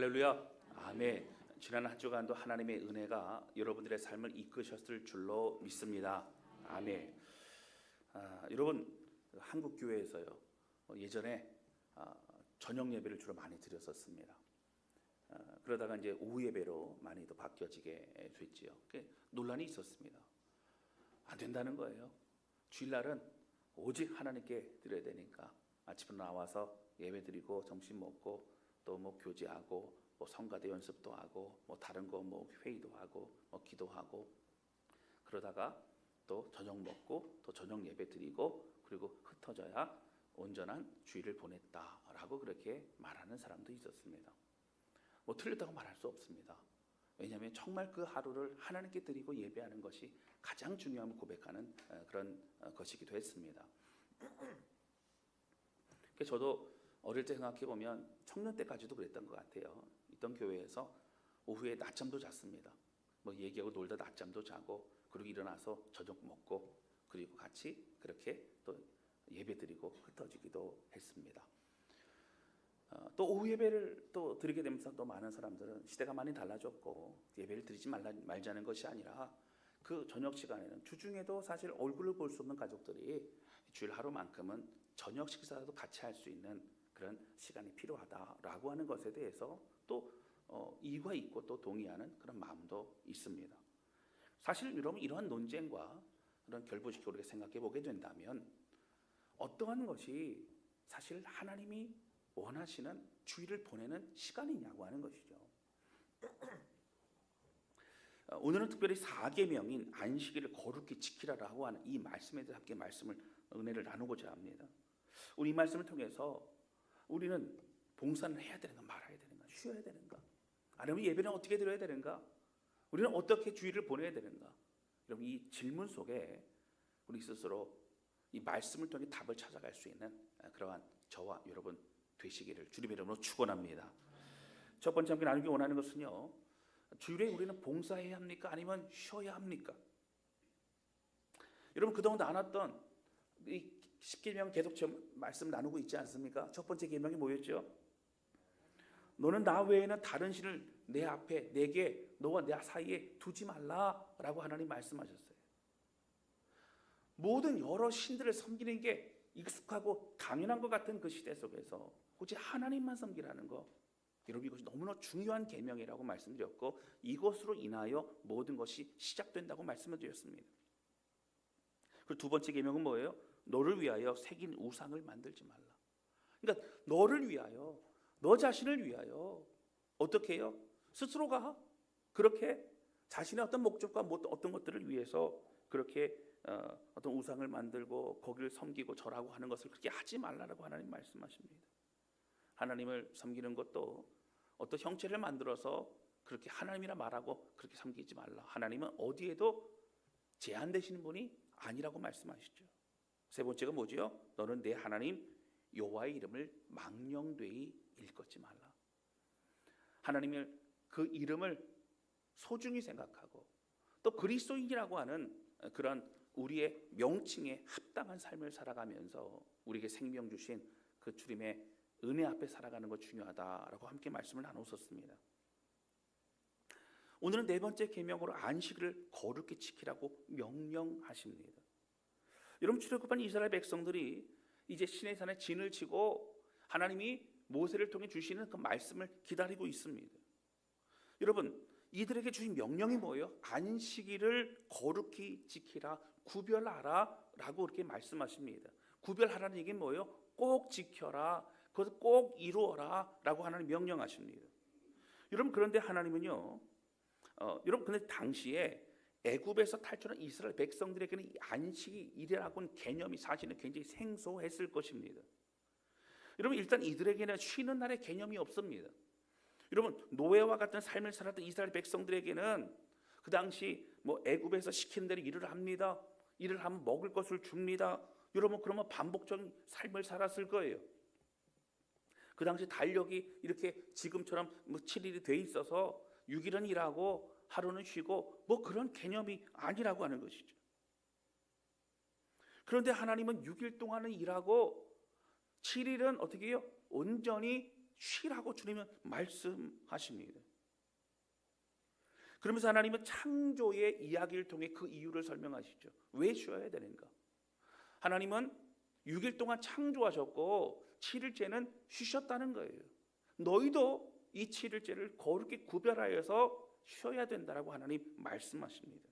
할렐루야. 아멘. 지난 한 주간도 하나님의 은혜가 여러분들의 삶을 이끄셨을 줄로 믿습니다. 아멘. 여러분, 한국 교회에서요, 예전에 저녁 예배를 주로 많이 드렸었습니다. 그러다가 이제 오후 예배로 많이 또 바뀌어지게 됐지요. 논란이 있었습니다. 안 된다는 거예요. 주일날은 오직 하나님께 드려야 되니까 아침에 나와서 예배 드리고 점심 먹고 또 뭐 교제하고 뭐 성가대 연습도 하고 뭐 다른 거 뭐 회의도 하고 뭐 기도하고 그러다가 또 저녁 먹고 또 저녁 예배 드리고 그리고 흩어져야 온전한 주일을 보냈다라고 그렇게 말하는 사람도 있었습니다. 뭐 틀렸다고 말할 수 없습니다. 왜냐하면 정말 그 하루를 하나님께 드리고 예배하는 것이 가장 중요함을 고백하는 그런 것이기도 했습니다. 저도 어릴 때 생각해 보면 청년 때까지도 그랬던 것 같아요. 있던 교회에서 오후에 낮잠도 잤습니다. 뭐 얘기하고 놀다 낮잠도 자고 그리고 일어나서 저녁 먹고 그리고 같이 그렇게 또 예배드리고 흩어지기도 했습니다. 또 오후 예배를 또 드리게 되면서 또 많은 사람들은 시대가 많이 달라졌고 예배를 드리지 말자는 것이 아니라 그 저녁 시간에는 주중에도 사실 얼굴을 볼 수 없는 가족들이 주일 하루만큼은 저녁 식사라도 같이 할 수 있는 그런 시간이 필요하다라고 하는 것에 대해서 또 이의가 있고 또 동의하는 그런 마음도 있습니다. 사실 여러분 이러한 논쟁과 그런 결부시켜 우리가 생각해 보게 된다면 어떠한 것이 사실 하나님이 원하시는 주일을 보내는 시간이냐고 하는 것이죠. 오늘은 특별히 4계명인 안식일을 거룩히 지키라라고 하는 이 말씀에 대해서 함께 은혜를 나누고자 합니다. 우리 이 말씀을 통해서 우리는 봉사는 해야 되는가 말아야 되는가 쉬어야 되는가 아니면 예배는 어떻게 드려야 되는가 우리는 어떻게 주일을 보내야 되는가 여러분 이 질문 속에 우리 스스로 이 말씀을 통해 답을 찾아갈 수 있는 그러한 저와 여러분 되시기를 주님의 이름으로 축원합니다. 첫 번째 함께 나누기 원하는 것은요, 주일에 우리는 봉사해야 합니까 아니면 쉬어야 합니까? 여러분 그동안 나눴던 이 10계명 계속 말씀 나누고 있지 않습니까? 첫 번째 계명이 뭐였죠? 너는 나 외에는 다른 신을 내 앞에 내게 너와 내 사이에 두지 말라라고 하나님 말씀하셨어요. 모든 여러 신들을 섬기는 게 익숙하고 당연한 것 같은 그 시대 속에서 오직 하나님만 섬기라는 거, 여러분 이것이 너무나 중요한 계명이라고 말씀드렸고 이것으로 인하여 모든 것이 시작된다고 말씀을 드렸습니다. 그리고 두 번째 계명은 뭐예요? 너를 위하여 새긴 우상을 만들지 말라. 그러니까 너를 위하여, 너 자신을 위하여 어떻게 해요? 스스로가 그렇게 자신의 어떤 목적과 어떤 것들을 위해서 그렇게 어떤 우상을 만들고 거기를 섬기고 절하고 하는 것을 그렇게 하지 말라라고 하나님 말씀하십니다. 하나님을 섬기는 것도 어떤 형체를 만들어서 그렇게 하나님이라 말하고 그렇게 섬기지 말라. 하나님은 어디에도 제한되시는 분이 아니라고 말씀하시죠. 세 번째가 뭐지요? 너는 내 하나님 여호와의 이름을 망령되이 일컫지 말라. 하나님을 그 이름을 소중히 생각하고 또 그리스도인이라고 하는 그런 우리의 명칭에 합당한 삶을 살아가면서 우리에게 생명 주신 그 주님의 은혜 앞에 살아가는 것 중요하다라고 함께 말씀을 나눴었습니다. 오늘은 네 번째 계명으로 안식일을 거룩히 지키라고 명령하십니다. 여러분 출애굽한 이스라엘 백성들이 이제 시내산에 진을 치고 하나님이 모세를 통해 주시는 그 말씀을 기다리고 있습니다. 여러분 이들에게 주신 명령이 뭐예요? 안식일을 거룩히 지키라, 구별하라 라고 그렇게 말씀하십니다. 구별하라는 얘기는 뭐예요? 꼭 지켜라, 그것을 꼭 이루어라 라고 하나님 명령하십니다. 여러분 그런데 하나님은요, 여러분 근데 당시에 애굽에서 탈출한 이스라엘 백성들에게는 이 안식일이라고는 개념이 사실은 굉장히 생소했을 것입니다. 여러분 일단 이들에게는 쉬는 날의 개념이 없습니다. 여러분 노예와 같은 삶을 살았던 이스라엘 백성들에게는 그 당시 뭐 애굽에서 시킨 대로 일을 합니다. 일을 하면 먹을 것을 줍니다. 여러분 그러면 반복적인 삶을 살았을 거예요. 그 당시 달력이 이렇게 지금처럼 뭐 7일이 돼 있어서 6일은 일하고 하루는 쉬고 뭐 그런 개념이 아니라고 하는 것이죠. 그런데 하나님은 6일 동안은 일하고 7일은 어떻게 해요? 온전히 쉬라고 주님은 말씀하십니다. 그러면서 하나님은 창조의 이야기를 통해 그 이유를 설명하시죠. 왜 쉬어야 되는가? 하나님은 6일 동안 창조하셨고 7일째는 쉬셨다는 거예요. 너희도 이 7일째를 거룩히 구별하여서 쉬어야 된다라고 하나님 말씀하십니다.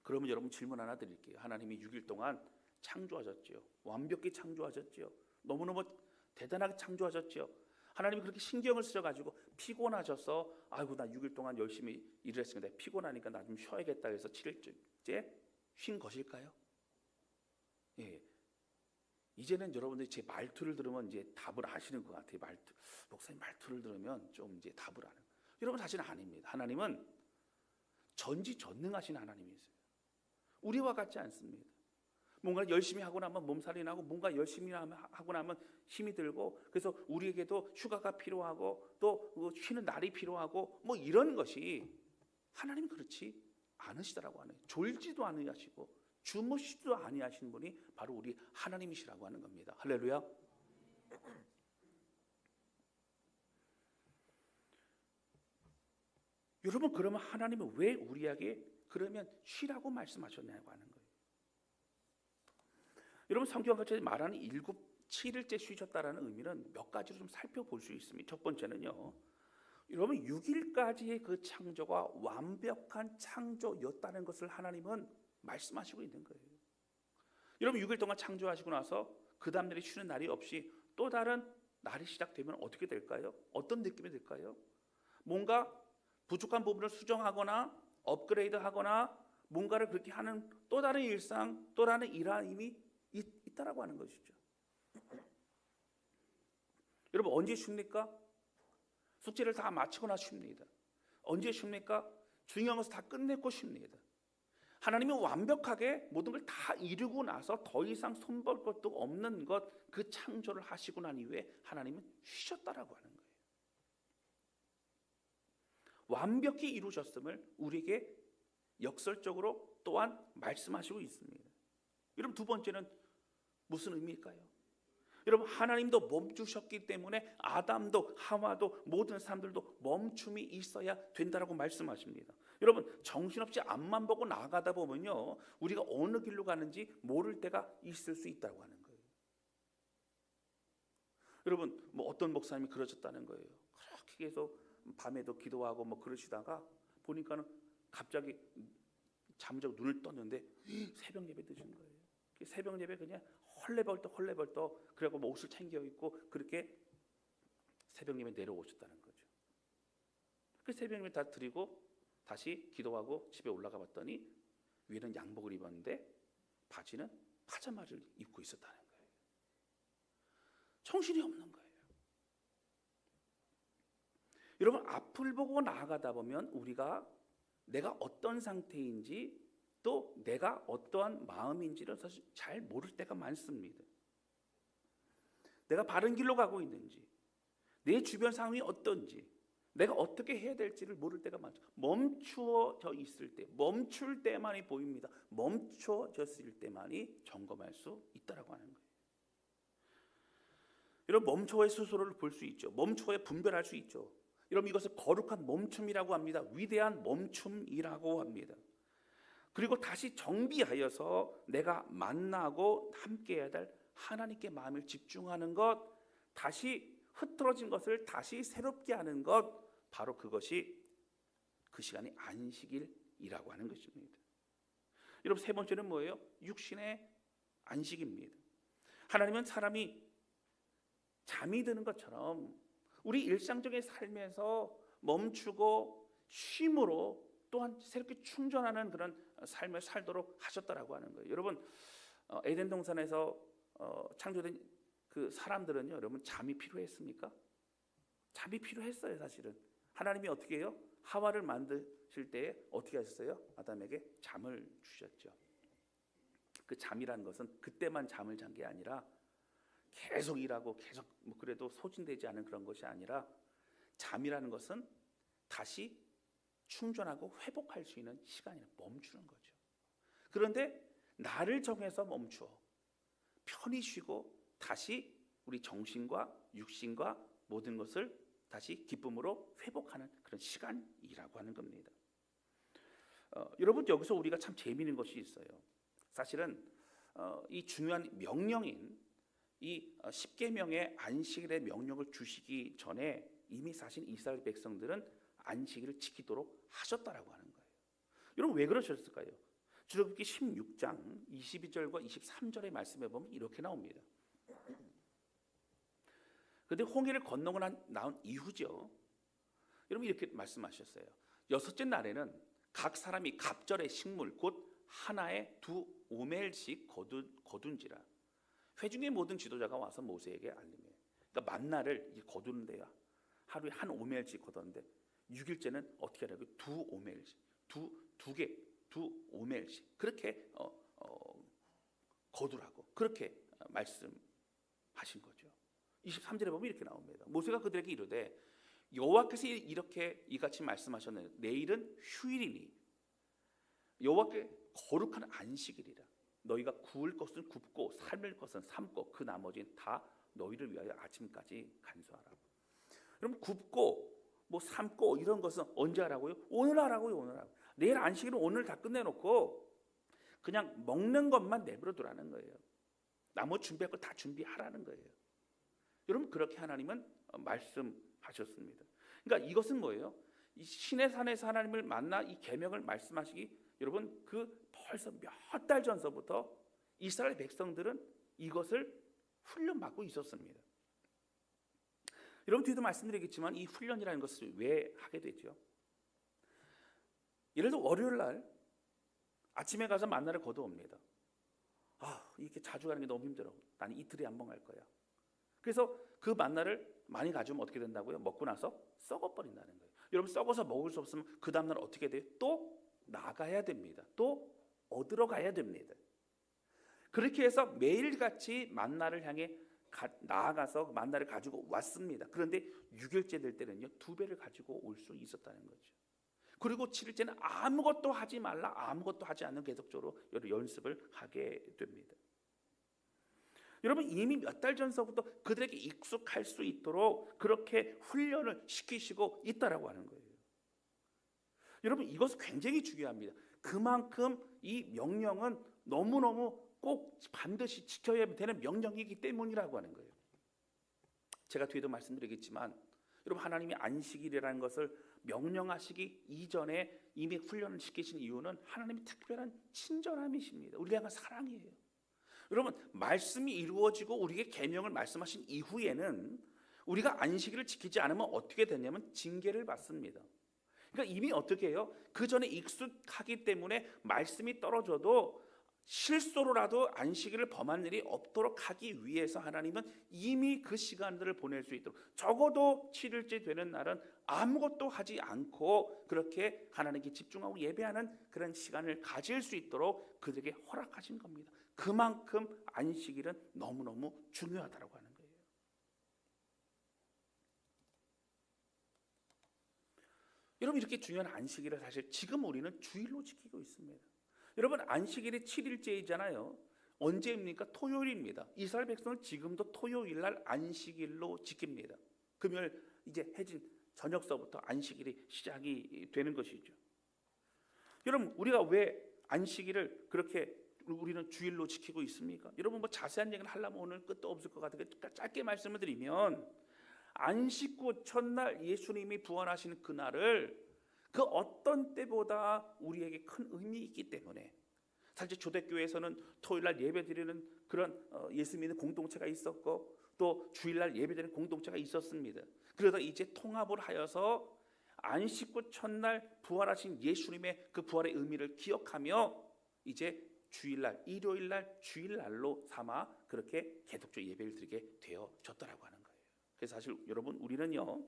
그러면 여러분 질문 하나 드릴게요. 하나님이 6일 동안 창조하셨죠. 완벽히 창조하셨죠. 너무너무 대단하게 창조하셨죠. 하나님이 그렇게 신경을 쓰셔가지고 피곤하셔서 아이고 나 6일 동안 열심히 일을 했으니까 피곤하니까 나 좀 쉬어야겠다 해서 7일째 쉰 것일까요? 예. 이제는 여러분들이 제 말투를 들으면 이제 답을 아시는 것 같아요. 목사님 말투를 들으면 좀 이제 답을 아는. 여러분 사실은 아닙니다. 하나님은 전지전능하신 하나님이세요. 우리와 같지 않습니다. 뭔가 열심히 하고 나면 몸살이 나고 뭔가 열심히 하고 나면 힘이 들고 그래서 우리에게도 휴가가 필요하고 또 쉬는 날이 필요하고 뭐 이런 것이 하나님은 그렇지 않으시더라고 하네요. 졸지도 아니하시고 주무시지도 아니하신 분이 바로 우리 하나님이시라고 하는 겁니다. 할렐루야. 여러분 그러면 하나님은 왜 우리에게 그러면 쉬라고 말씀하셨냐고 하는 거예요. 여러분 성경같이 말하는 7일째 쉬셨다라는 의미는 몇 가지로 좀 살펴볼 수 있습니다. 첫 번째는요. 여러분 6일까지의 그 창조가 완벽한 창조였다는 것을 하나님은 말씀하시고 있는 거예요. 여러분 6일 동안 창조하시고 나서 그 다음 날에 쉬는 날이 없이 또 다른 날이 시작되면 어떻게 될까요? 어떤 느낌이 들까요? 뭔가 부족한 부분을 수정하거나 업그레이드하거나 뭔가를 그렇게 하는 또 다른 일상, 또 다른 일함이 있다라고 하는 것이죠. 여러분 언제 쉽니까? 숙제를 다 마치거나 쉽니다. 언제 쉽니까? 중요한 것을 다 끝내고 쉽니다. 하나님은 완벽하게 모든 걸 다 이루고 나서 더 이상 손볼 것도 없는 것 그 창조를 하시고 난 이후에 하나님은 쉬셨다라고 하는 거예요. 완벽히 이루셨음을 우리에게 역설적으로 또한 말씀하시고 있습니다. 여러분 두 번째는 무슨 의미일까요? 여러분 하나님도 멈추셨기 때문에 아담도 하와도 모든 사람들도 멈춤이 있어야 된다라고 말씀하십니다. 여러분 정신없이 앞만 보고 나가다 보면요 우리가 어느 길로 가는지 모를 때가 있을 수 있다고 하는 거예요. 여러분 뭐 어떤 목사님이 그러셨다는 거예요. 그렇게 계속 밤에도 기도하고 뭐 그러시다가 보니까는 갑자기 잠자고 눈을 떴는데 새벽 예배 드시는 거예요. 새벽 예배 그냥 헐레벌떡 그래갖고 뭐 옷을 챙겨 입고 그렇게 새벽 예배 내려오셨다는 거죠. 그 새벽 예배 다 드리고 다시 기도하고 집에 올라가 봤더니 위에는 양복을 입었는데 바지는 파자마를 입고 있었다는 거예요. 정신이 없는 거예요. 여러분 앞을 보고 나아가다 보면 우리가 내가 어떤 상태인지 또 내가 어떠한 마음인지를 사실 잘 모를 때가 많습니다. 내가 바른 길로 가고 있는지 내 주변 상황이 어떤지 내가 어떻게 해야 될지를 모를 때가 많죠. 멈추어져 있을 때 멈출 때만이 보입니다. 멈춰졌을 때만이 점검할 수 있다라고 하는 거예요. 여러분 멈춰의 스스로를 볼 수 있죠. 멈춰의 분별할 수 있죠. 여러분 이것을 거룩한 멈춤이라고 합니다. 위대한 멈춤이라고 합니다. 그리고 다시 정비하여서 내가 만나고 함께해야 될 하나님께 마음을 집중하는 것, 다시 흐트러진 것을 다시 새롭게 하는 것, 바로 그것이 그 시간이 안식일이라고 하는 것입니다. 여러분 세 번째는 뭐예요? 육신의 안식입니다. 하나님은 사람이 잠이 드는 것처럼 우리 일상적인 삶에서 멈추고 쉼으로 또한 새롭게 충전하는 그런 삶을 살도록 하셨다라고 하는 거예요. 여러분 에덴 동산에서 창조된 그 사람들은요, 여러분 잠이 필요했습니까? 잠이 필요했어요. 사실은 하나님이 어떻게 해요? 하와를 만드실 때 어떻게 하셨어요? 아담에게 잠을 주셨죠. 그 잠이라는 것은 그때만 잠을 잔 게 아니라 계속 일하고 계속 뭐 그래도 소진되지 않은 그런 것이 아니라 잠이라는 것은 다시 충전하고 회복할 수 있는 시간이 멈추는 거죠. 그런데 나를 정해서 멈추어 편히 쉬고 다시 우리 정신과 육신과 모든 것을 다시 기쁨으로 회복하는 그런 시간이라고 하는 겁니다. 여러분, 여기서 우리가 참 재미있는 것이 있어요. 사실은 이 중요한 명령인 이 10계명의 안식일의 명령을 주시기 전에 이미 사실 이스라엘 백성들은 안식일을 지키도록 하셨다라고 하는 거예요. 여러분, 왜 그러셨을까요? 출애굽기 16장 22절과 23절의 말씀에 보면 이렇게 나옵니다. 그런데 홍해를 건너고 나온 이후죠. 여러분, 이렇게 말씀하셨어요. 여섯째 날에는 각 사람이 갑절의 식물 곧 하나에 2오멜씩 거둔지라. 회중의 모든 지도자가 와서 모세에게 알림해. 그러니까 만나를 거두는데요, 하루에 한 오멜씩 거뒀는데 6일째는 어떻게 하라고요? 2오멜씩, 두 오멜씩 그렇게 거두라고 그렇게 말씀하신 거죠. 23절에 보면 이렇게 나옵니다. 모세가 그들에게 이르되 여호와께서 이렇게 이같이 말씀하셨느니 내일은 휴일이니 여호와께 거룩한 안식일이라. 너희가 구울 것은 굽고 삶을 것은 삶고 그 나머지는 다 너희를 위하여 아침까지 간수하라. 그럼 굽고 뭐 삶고 이런 것은 언제 하라고요? 오늘 하라고요. 오늘 하라고. 내일 안식일은 오늘 다 끝내놓고 그냥 먹는 것만 내버려 두라는 거예요. 나머지 준비할 거 다 준비하라는 거예요. 여러분, 그렇게 하나님은 말씀하셨습니다. 그러니까 이것은 뭐예요? 이 신의 산에서 하나님을 만나 이 계명을 말씀하시기, 여러분, 그 벌써 몇 달 전서부터 이스라엘 백성들은 이것을 훈련받고 있었습니다. 여러분, 뒤에도 말씀드리겠지만 이 훈련이라는 것을 왜 하게 되죠? 예를 들어 월요일 날 아침에 가서 만나를 거두옵니다. 이렇게 자주 가는 게 너무 힘들어. 나는 이틀에 한 번 갈 거야. 그래서 그 만나를 많이 가져오면 어떻게 된다고요? 먹고 나서 썩어버린다는 거예요. 여러분, 썩어서 먹을 수 없으면 그 다음날 어떻게 돼요? 또 나가야 됩니다. 또 얻으러 가야 됩니다. 그렇게 해서 매일같이 만나를 향해 나아가서 만나를 가지고 왔습니다. 그런데 6일째 될 때는요, 2배를 가지고 올 수 있었다는 거죠. 그리고 7일째는 아무것도 하지 말라, 아무것도 하지 않는 계속적으로 연습을 하게 됩니다. 여러분, 이미 몇 달 전서부터 그들에게 익숙할 수 있도록 그렇게 훈련을 시키시고 있다라고 하는 거예요. 여러분, 이것은 굉장히 중요합니다. 그만큼 이 명령은 너무너무 꼭 반드시 지켜야 되는 명령이기 때문이라고 하는 거예요. 제가 뒤에도 말씀드리겠지만 여러분, 하나님이 안식일이라는 것을 명령하시기 이전에 이미 훈련을 시키신 이유는 하나님의 특별한 친절함이십니다. 우리를 향한 사랑이에요. 여러분, 말씀이 이루어지고 우리에게 계명을 말씀하신 이후에는 우리가 안식일을 지키지 않으면 어떻게 되냐면 징계를 받습니다. 그러니까 이미 어떻게 해요? 그 전에 익숙하기 때문에 말씀이 떨어져도 실수로라도 안식일을 범한 일이 없도록 하기 위해서 하나님은 이미 그 시간들을 보낼 수 있도록, 적어도 7일째 되는 날은 아무것도 하지 않고 그렇게 하나님께 집중하고 예배하는 그런 시간을 가질 수 있도록 그들에게 허락하신 겁니다. 그만큼 안식일은 너무너무 중요하다고 하는 거예요. 여러분, 이렇게 중요한 안식일을 사실 지금 우리는 주일로 지키고 있습니다. 여러분, 안식일이 7일째이잖아요. 언제입니까? 토요일입니다. 이스라엘 백성은 지금도 토요일 날 안식일로 지킵니다. 금요일 이제 해진 저녁서부터 안식일이 시작이 되는 것이죠. 여러분, 우리가 왜 안식일을 그렇게 우리는 주일로 지키고 있습니까? 여러분, 뭐 자세한 얘기를 하려면 오늘 끝도 없을 것 같아요. 짧게 말씀을 드리면 안식 후 첫날 예수님이 부활하시는 그날을 그 어떤 때보다 우리에게 큰 의미 있기 때문에, 사실 초대교회에서는 토요일날 예배드리는 그런 예수 믿는 공동체가 있었고 또 주일날 예배드리는 공동체가 있었습니다. 그러다 이제 통합을 하여서 안식 후 첫날 부활하신 예수님의 그 부활의 의미를 기억하며 이제 주일날, 일요일날, 주일날로 삼아 그렇게 계속적으로 예배를 드리게 되어졌더라고 하는 거예요. 그래서 사실 여러분, 우리는요,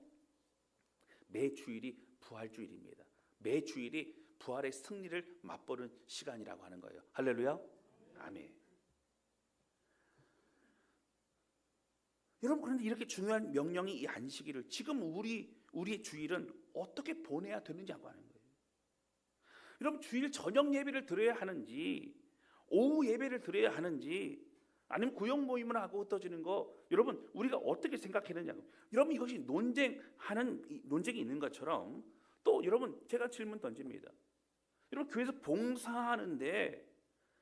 매 주일이 부활주일입니다. 매 주일이 부활의 승리를 맛보는 시간이라고 하는 거예요. 할렐루야, 아멘. 여러분, 그런데 이렇게 중요한 명령이 이 안식일을 지금 우리의 주일은 어떻게 보내야 되느냐고 하는 거예요. 여러분, 주일 저녁 예배를 드려야 하는지 오후 예배를 드려야 하는지 아니면 구역 모임을 하고 흩어지는 거, 여러분 우리가 어떻게 생각했느냐. 여러분 이것이 논쟁이 있는 것처럼, 또 여러분 제가 질문 던집니다. 여러분 교회에서 봉사하는데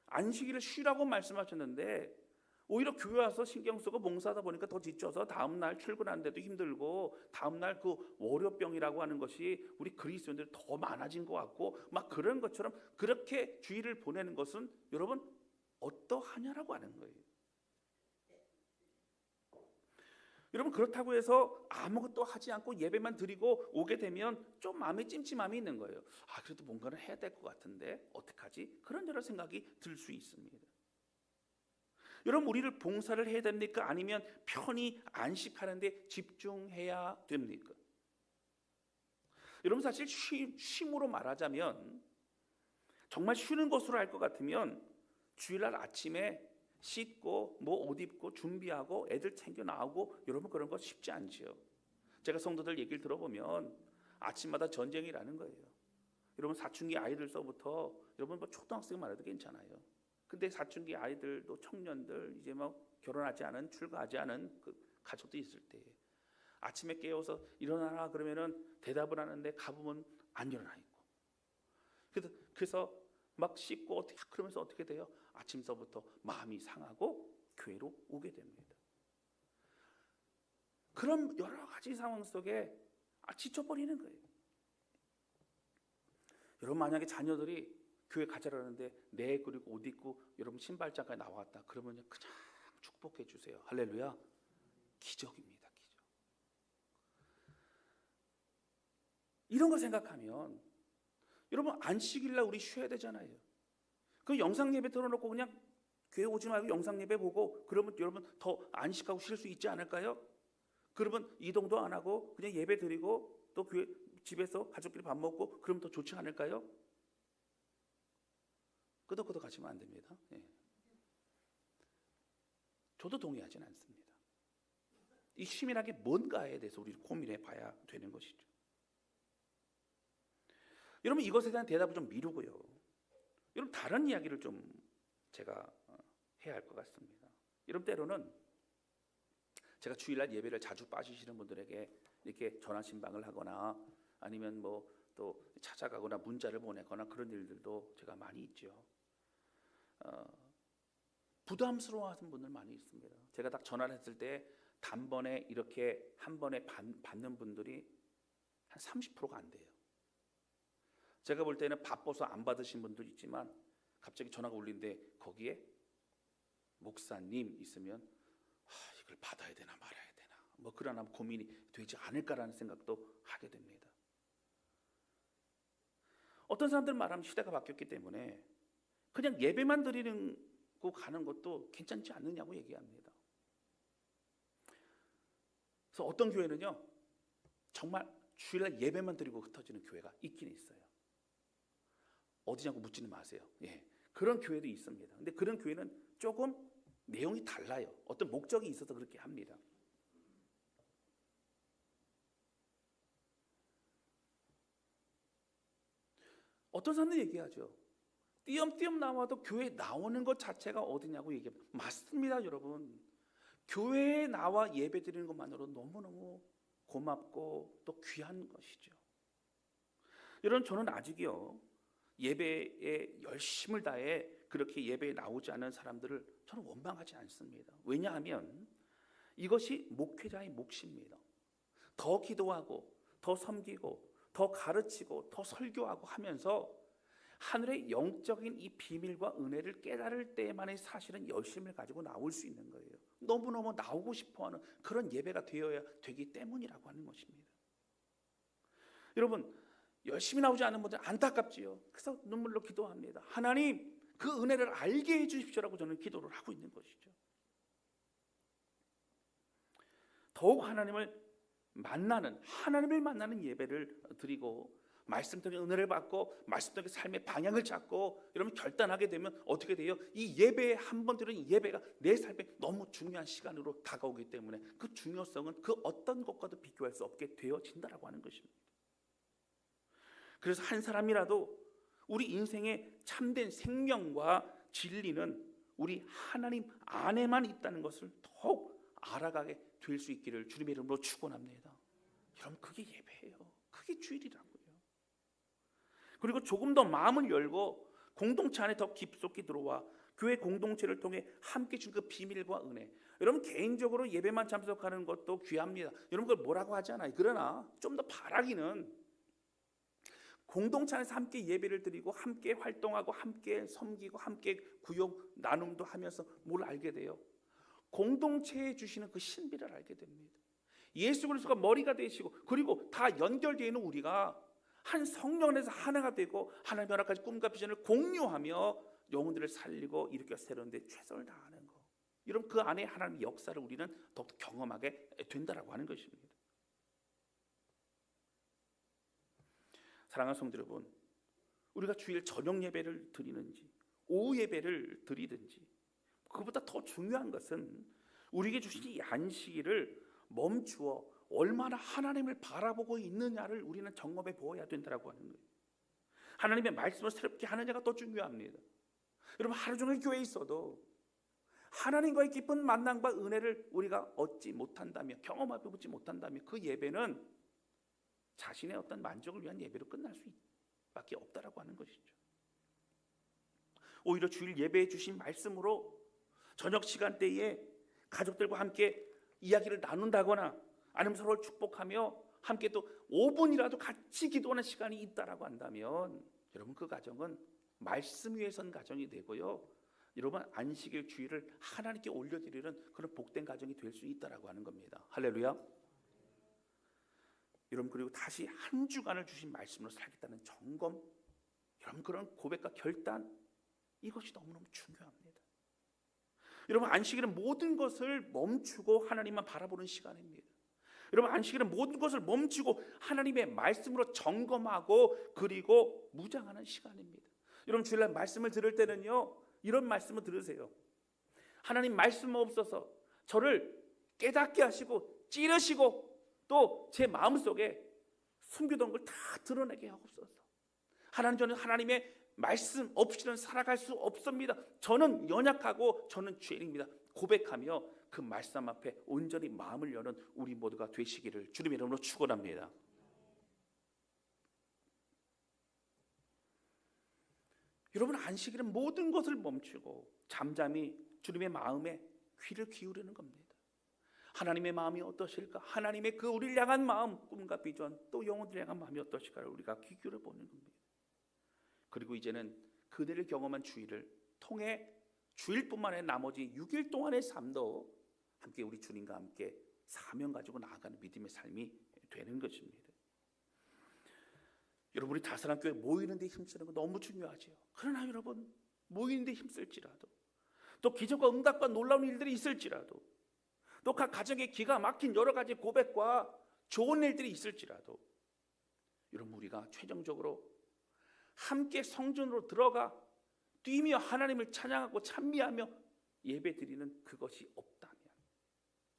안식일을 쉬라고 말씀하셨는데 오히려 교회 와서 신경 쓰고 봉사하다 보니까 더 지쳐서 다음날 출근하는데도 힘들고, 다음날 그 월요병이라고 하는 것이 우리 그리스도인들이 더 많아진 것 같고 막 그런 것처럼 그렇게 주일을 보내는 것은 여러분 어떠하냐라고 하는 거예요. 여러분 그렇다고 해서 아무것도 하지 않고 예배만 드리고 오게 되면 좀 마음에 찜찜함이 있는 거예요. 그래도 뭔가를 해야 될 것 같은데 어떡하지? 그런 여러 생각이 들 수 있습니다. 여러분 우리를 봉사를 해야 됩니까? 아니면 편히 안식하는 데 집중해야 됩니까? 여러분 사실 쉼으로 말하자면, 정말 쉬는 것으로 할 것 같으면 주일날 아침에 씻고 뭐 옷 입고 준비하고 애들 챙겨 나오고, 여러분 그런 거 쉽지 않지요. 제가 성도들 얘기를 들어보면 아침마다 전쟁이라는 거예요. 여러분 사춘기 아이들서부터 여러분 뭐 초등학생만 해도 괜찮아요. 근데 사춘기 아이들도 청년들, 이제 뭐 결혼하지 않은, 출가하지 않은 그 가족도 있을 때 아침에 깨워서 일어나라 그러면은 대답을 하는데 가보면 안 일어나 있고, 그래서 막 씻고 어떻게 그러면서 어떻게 돼요? 아침서부터 마음이 상하고 교회로 오게 됩니다. 그런 여러 가지 상황 속에 지쳐버리는 거예요. 여러분 만약에 자녀들이 교회 가자라는데 네 그리고 옷 입고 여러분 신발장까지 나왔다 그러면 그냥 축복해 주세요. 할렐루야. 기적입니다. 기적. 이런 거 생각하면 여러분 안식일날 우리 쉬어야 되잖아요. 그 영상 예배 틀어놓고 그냥 교회 오지 말고 영상 예배 보고 그러면 여러분 더 안식하고 쉴 수 있지 않을까요? 그러면 이동도 안 하고 그냥 예배 드리고 또 교회 집에서 가족끼리 밥 먹고 그러면 더 좋지 않을까요? 끄덕끄덕 하시면 안 됩니다. 예. 저도 동의하지는 않습니다. 이 쉼이라는 게 뭔가에 대해서 우리 고민해 봐야 되는 것이죠. 여러분 이것에 대한 대답을 좀 미루고요. 여러분 다른 이야기를 좀 제가 해야 할 것 같습니다. 여러분 때로는 제가 주일날 예배를 자주 빠지시는 분들에게 이렇게 전화 신방을 하거나 아니면 뭐 또 찾아가거나 문자를 보내거나 그런 일들도 제가 많이 있죠. 부담스러워하는 분들 많이 있습니다. 제가 딱 전화를 했을 때 단번에 이렇게 한 번에 받는 분들이 한 30%가 안 돼요. 제가 볼 때는 바빠서 안 받으신 분도 있지만 갑자기 전화가 울리는데 거기에 목사님 있으면 이걸 받아야 되나 말아야 되나 뭐 그러나 고민이 되지 않을까라는 생각도 하게 됩니다. 어떤 사람들 말하면 시대가 바뀌었기 때문에 그냥 예배만 드리는 거 가는 것도 괜찮지 않느냐고 얘기합니다. 그래서 어떤 교회는요 정말 주일날 예배만 드리고 흩어지는 교회가 있긴 있어요. 어디냐고 묻지는 마세요. 예, 그런 교회도 있습니다. 근데 그런 교회는 조금 내용이 달라요. 어떤 목적이 있어서 그렇게 합니다. 어떤 사람들 얘기하죠. 띄엄띄엄 나와도 교회에 나오는 것 자체가 어디냐고 얘기합니다. 맞습니다, 여러분. 교회에 나와 예배 드리는 것만으로 너무너무 고맙고 또 귀한 것이죠. 여러분 저는 아직이요 예배에 열심을 다해 그렇게 예배에 나오지 않는 사람들을 저는 원망하지 않습니다. 왜냐하면 이것이 목회자의 몫입니다. 더 기도하고 더 섬기고 더 가르치고 더 설교하고 하면서 하늘의 영적인 이 비밀과 은혜를 깨달을 때만의 사실은 열심을 가지고 나올 수 있는 거예요. 너무너무 나오고 싶어하는 그런 예배가 되어야 되기 때문이라고 하는 것입니다. 여러분 열심히 나오지 않는 분들 안타깝지요. 그래서 눈물로 기도합니다. 하나님 그 은혜를 알게 해주십시오라고 저는 기도를 하고 있는 것이죠. 더욱 하나님을 만나는 예배를 드리고 말씀 때문에 은혜를 받고 말씀 때문에 삶의 방향을 잡고 여러분 결단하게 되면 어떻게 돼요? 이 예배에 한 번 드리는 예배가 내 삶에 너무 중요한 시간으로 다가오기 때문에 그 중요성은 그 어떤 것과도 비교할 수 없게 되어진다라고 하는 것입니다. 그래서 한 사람이라도 우리 인생의 참된 생명과 진리는 우리 하나님 안에만 있다는 것을 더욱 알아가게 될 수 있기를 주님의 이름으로 축원합니다. 여러분, 그게 예배예요. 그게 주일이라고요. 그리고 조금 더 마음을 열고 공동체 안에 더 깊숙이 들어와 교회 공동체를 통해 함께 준 그 비밀과 은혜, 여러분 개인적으로 예배만 참석하는 것도 귀합니다. 여러분 그걸 뭐라고 하지 않아요. 그러나 좀 더 바라기는 공동체 안에서 함께 예배를 드리고 함께 활동하고 함께 섬기고 함께 구역 나눔도 하면서 뭘 알게 돼요? 공동체에 주시는 그 신비를 알게 됩니다. 예수 그리스도가 머리가 되시고 그리고 다 연결되어 있는 우리가 한 성령 안에서 하나가 되고 하나님의 여러 가지 꿈과 비전을 공유하며 영혼들을 살리고 일으켜 세우는 데 최선을 다하는 것, 여러분 그 안에 하나님의 역사를 우리는 더욱 경험하게 된다라고 하는 것입니다. 사랑하는 성도 여러분, 우리가 주일 저녁 예배를 드리는지 오후 예배를 드리든지 그보다 더 중요한 것은 우리에게 주신 이 안식일을 멈추어 얼마나 하나님을 바라보고 있느냐를 우리는 점검해 보아야 된다고 하는 거예요. 하나님의 말씀을 새롭게 하느냐가 더 중요합니다. 여러분 하루 종일 교회에 있어도 하나님과의 깊은 만남과 은혜를 우리가 얻지 못한다면, 경험해 보지 못한다면 그 예배는 자신의 어떤 만족을 위한 예배로 끝날 수밖에 없다라고 하는 것이죠. 오히려 주일 예배해 주신 말씀으로 저녁 시간대에 가족들과 함께 이야기를 나눈다거나 아니면 서로를 축복하며 함께 또 5분이라도 같이 기도하는 시간이 있다라고 한다면 여러분 그 가정은 말씀 위에 선 가정이 되고요, 여러분 안식일 주일을 하나님께 올려드리는 그런 복된 가정이 될 수 있다라고 하는 겁니다. 할렐루야. 여러분 그리고 다시 한 주간을 주신 말씀으로 살겠다는 점검, 여러분 그런 고백과 결단, 이것이 너무너무 중요합니다. 여러분 안식일은 모든 것을 멈추고 하나님만 바라보는 시간입니다. 여러분 안식일은 모든 것을 멈추고 하나님의 말씀으로 점검하고 그리고 무장하는 시간입니다. 여러분 주일날 말씀을 들을 때는요, 이런 말씀을 들으세요. 하나님 말씀 없어서 저를 깨닫게 하시고 찌르시고 또 제 마음속에 숨겨둔 걸 다 드러내게 하옵소서. 하나님, 저는 하나님의 말씀 없이는 살아갈 수 없습니다. 저는 연약하고 저는 죄인입니다. 고백하며 그 말씀 앞에 온전히 마음을 여는 우리 모두가 되시기를 주님의 이름으로 축원합니다. 여러분 안식일은 모든 것을 멈추고 잠잠히 주님의 마음에 귀를 기울이는 겁니다. 하나님의 마음이 어떠실까? 하나님의 그 우리를 향한 마음, 꿈과 비전, 또 영혼들을 향한 마음이 어떠실까를 우리가 귀 기울여 보는 겁니다. 그리고 이제는 그들을 경험한 주일을 통해 주일뿐만 아니라 나머지 6일 동안의 삶도 함께 우리 주님과 함께 사명 가지고 나아가는 믿음의 삶이 되는 것입니다. 여러분 우리 다사랑 교회 모이는 데 힘쓰는 거 너무 중요하죠. 그러나 여러분 모이는 데 힘쓸지라도 또 기적과 응답과 놀라운 일들이 있을지라도 또 각 가정에 기가 막힌 여러 가지 고백과 좋은 일들이 있을지라도 여러분 우리가 최종적으로 함께 성전으로 들어가 뛰며 하나님을 찬양하고 찬미하며 예배드리는 그것이 없다면